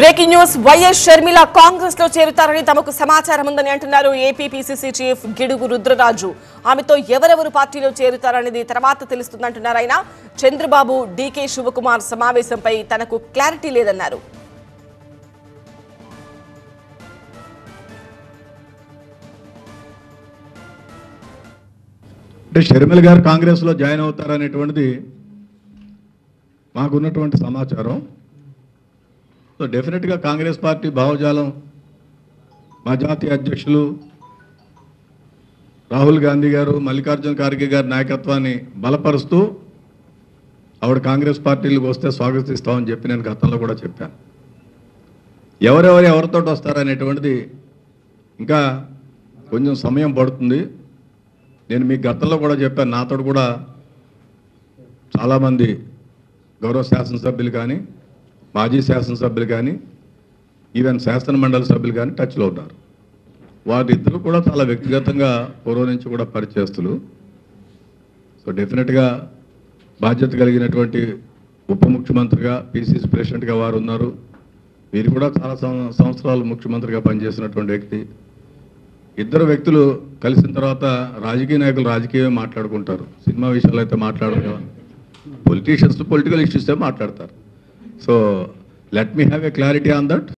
Breaking news YS Sharmila Congress లో చేరుతారని తమకు సమాచారం ఉందని అంటున్నారు AP PCC chief Gidugu Rudraraju. ఆమెతో ఎవరెవరు పార్టీలో చేరుతారనేది తర్వాత తెలుస్తుందంటున్నారు ఆయన. చంద్రబాబు డీకే శివకుమార్ సమావేశంపై తనకు క్లారిటీ లేదన్నారు. షర్మిల గారు కాంగ్రెస్ లో జాయిన్ అవుతారనేటువంటిది మాకున్నటువంటి సమాచారం. సో డెఫినెట్గా కాంగ్రెస్ పార్టీ భావజాలం మా జాతీయ అధ్యక్షులు రాహుల్ గాంధీ గారు, మల్లికార్జున ఖార్గే గారి నాయకత్వాన్ని బలపరుస్తూ ఆవిడ కాంగ్రెస్ పార్టీలకు వస్తే స్వాగతిస్తామని చెప్పి నేను గతంలో కూడా చెప్పాను. ఎవరితో వస్తారనేటువంటిది ఇంకా కొంచెం సమయం పడుతుంది. నేను మీకు గతంలో కూడా చెప్పాను, నాతో కూడా చాలామంది గౌరవ శాసనసభ్యులు కానీ, మాజీ శాసనసభ్యులు కానీ, ఈవెన్ శాసన మండలి సభ్యులు కానీ టచ్లో ఉన్నారు. వారిద్దరు కూడా చాలా వ్యక్తిగతంగా పూర్వం నుంచి కూడా పరిచయస్తులు. సో డెఫినెట్గా బాధ్యత కలిగినటువంటి ఉప ముఖ్యమంత్రిగా, పిసిసి ప్రెసిడెంట్గా వారు ఉన్నారు. వీరు కూడా చాలా సంవత్సరాలు ముఖ్యమంత్రిగా పనిచేసినటువంటి వ్యక్తి. ఇద్దరు వ్యక్తులు కలిసిన తర్వాత రాజకీయ నాయకులు రాజకీయమే మాట్లాడుకుంటారు, సినిమా విషయాలు అయితే మాట్లాడరు. పొలిటీషియన్స్ పొలిటికల్ ఇష్యూస్ మాట్లాడతారు. So let me have a clarity on that.